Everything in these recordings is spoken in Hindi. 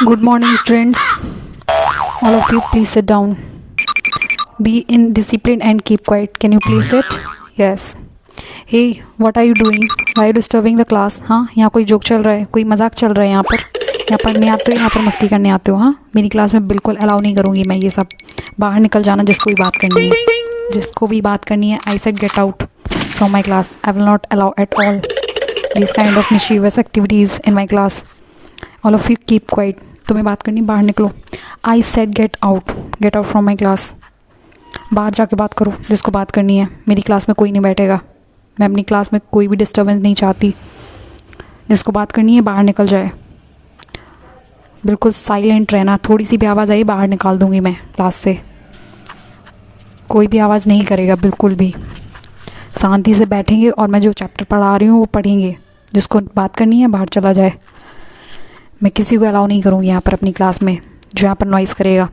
Good morning, students. All of you, please sit down. Be in discipline and keep quiet. Can you please sit? Yes. Hey, what are you doing? Why are you disturbing the class? हाँ, यहाँ कोई जोक चल रहा है, कोई मजाक चल रहा है यहाँ पर? यहाँ पढ़ने आते हो, यहाँ पर मस्ती करने आते हो? हाँ, मेरी क्लास में बिल्कुल अलाउ नहीं करूँगी मैं ये सब. बाहर निकल जाना जिसको भी बात करनी है. जिसको भी बात करनी है, I said get out from my class. I will not allow at all these kind of mischievous activities in my class. All of you keep quiet. तुम्हें बात करनी, बाहर निकलो. I said get out from my class. बाहर जाके बात करो जिसको बात करनी है. मेरी क्लास में कोई नहीं बैठेगा. मैं अपनी क्लास में कोई भी डिस्टर्बेंस नहीं चाहती. जिसको बात करनी है बाहर निकल जाए. बिल्कुल साइलेंट रहना. थोड़ी सी भी आवाज़ आई बाहर निकाल दूँगी मैं क्लास से. कोई भी आवाज़ नहीं करेगा बिल्कुल भी. शांति से बैठेंगे और मैं जो चैप्टर पढ़ा रही हूँ वो पढ़ेंगे. जिसको बात करनी है बाहर चला जाए. मैं किसी को अलाउ नहीं करूँगी यहाँ पर अपनी क्लास में जो यहाँ पर नॉइज़ करेगा.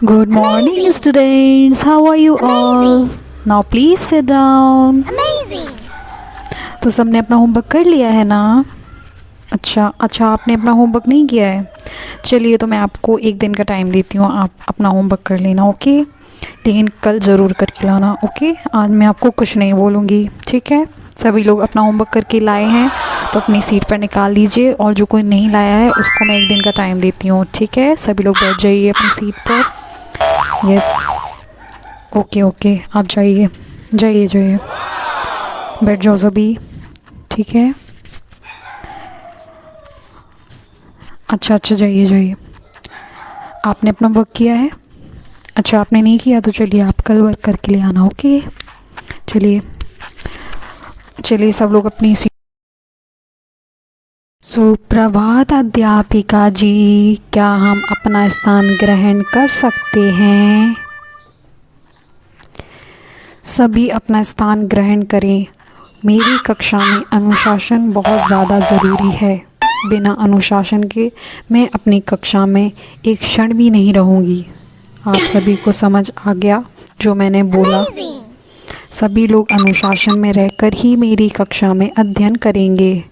Good morning students, how are you all? Now please sit down. तो सबने अपना होमवर्क कर लिया है ना? अच्छा, आपने अपना होमवर्क नहीं किया है. चलिए, तो मैं आपको एक दिन का टाइम देती हूँ, आप अपना होमवर्क कर लेना. ओके, लेकिन कल ज़रूर करके लाना. ओके, आज मैं आपको कुछ नहीं बोलूँगी. ठीक है, सभी लोग अपना होमवर्क करके लाए हैं तो अपनी सीट पर निकाल लीजिए, और जो कोई नहीं लाया है उसको मैं एक दिन का टाइम देती हूँ. ठीक है, सभी लोग बैठ जाइए अपनी सीट पर. यस, ओके, आप जाइए. बैठ जाओ सभी. ठीक है, अच्छा, जाइए. आपने अपना वर्क किया है? अच्छा, आपने नहीं किया तो चलिए आप कल वर्क करके ले आना. ओके, चलिए सब लोग अपनी सीट. सुप्रभात अध्यापिका जी, क्या हम अपना स्थान ग्रहण कर सकते हैं? सभी अपना स्थान ग्रहण करें. मेरी कक्षा में अनुशासन बहुत ज़्यादा ज़रूरी है. बिना अनुशासन के मैं अपनी कक्षा में एक क्षण भी नहीं रहूँगी. आप सभी को समझ आ गया जो मैंने बोला? सभी लोग अनुशासन में रहकर ही मेरी कक्षा में अध्ययन करेंगे.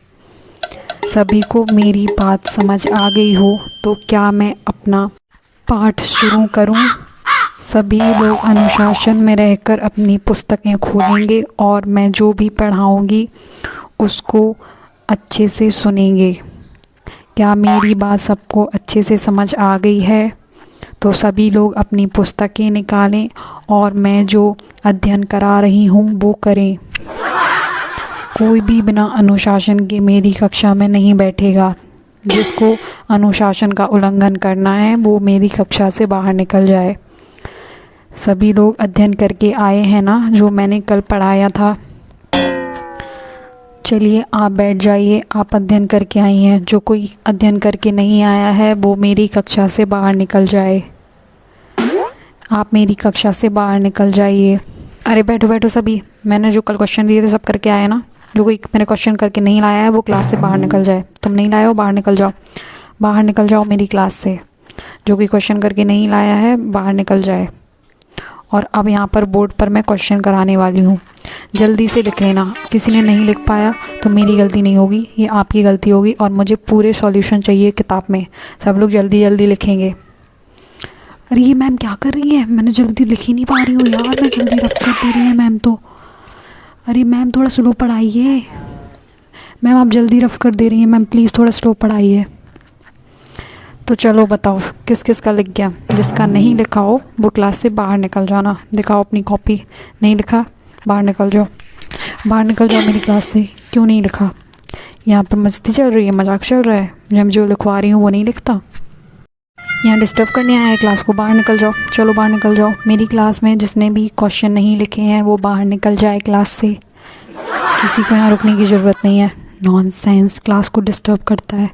सभी को मेरी बात समझ आ गई हो तो क्या मैं अपना पाठ शुरू करूं? सभी लोग अनुशासन में रहकर अपनी पुस्तकें खोलेंगे और मैं जो भी पढ़ाऊंगी उसको अच्छे से सुनेंगे. क्या मेरी बात सबको अच्छे से समझ आ गई है? तो सभी लोग अपनी पुस्तकें निकालें और मैं जो अध्ययन करा रही हूँ वो करें. कोई भी बिना अनुशासन के मेरी कक्षा में नहीं बैठेगा. जिसको अनुशासन का उल्लंघन करना है वो मेरी कक्षा से बाहर निकल जाए. सभी लोग अध्ययन करके आए हैं ना जो मैंने कल पढ़ाया था? चलिए आप बैठ जाइए. आप अध्ययन करके आई हैं. जो कोई अध्ययन करके नहीं आया है वो मेरी कक्षा से बाहर निकल जाए. आप मेरी कक्षा से बाहर निकल जाइए. अरे बैठो सभी. मैंने जो कल क्वेश्चन दिए थे सब करके आए ना? जो कोई मैंने क्वेश्चन करके नहीं लाया है वो क्लास से बाहर निकल जाए. तुम नहीं लाए हो, बाहर निकल जाओ मेरी क्लास से. जो कोई क्वेश्चन करके नहीं लाया है बाहर निकल जाए. और अब यहाँ पर बोर्ड पर मैं क्वेश्चन कराने वाली हूँ. जल्दी से लिख लेना. किसी ने नहीं लिख पाया तो मेरी गलती नहीं होगी, ये आपकी गलती होगी. और मुझे पूरे सॉल्यूशन चाहिए किताब में. सब लोग जल्दी लिखेंगे. अरे ये मैम क्या कर रही है? मैंने जल्दी लिख ही नहीं पा रही हूँ यार. मैं जल्दी रफ कर दे रही है मैम तो. अरे मैम थोड़ा स्लो पढ़ाइए. मैम आप जल्दी रफ कर दे रही हैं. मैम प्लीज़ थोड़ा स्लो पढ़ाइए. तो चलो बताओ किस किस का लिख गया? जिसका नहीं लिखा हो वो क्लास से बाहर निकल जाना. दिखाओ अपनी कॉपी. नहीं लिखा? बाहर निकल जाओ मेरी क्लास से. क्यों नहीं लिखा? यहाँ पर मस्ती चल रही है, मजाक चल रहा है. जब जो लिखवा रही हूँ वो नहीं लिखता. यहाँ डिस्टर्ब करने आया है क्लास को. बाहर निकल जाओ. चलो बाहर निकल जाओ. मेरी क्लास में जिसने भी क्वेश्चन नहीं लिखे हैं वो बाहर निकल जाए क्लास से. किसी को यहाँ रुकने की ज़रूरत नहीं है. नॉनसेंस, क्लास को डिस्टर्ब करता है.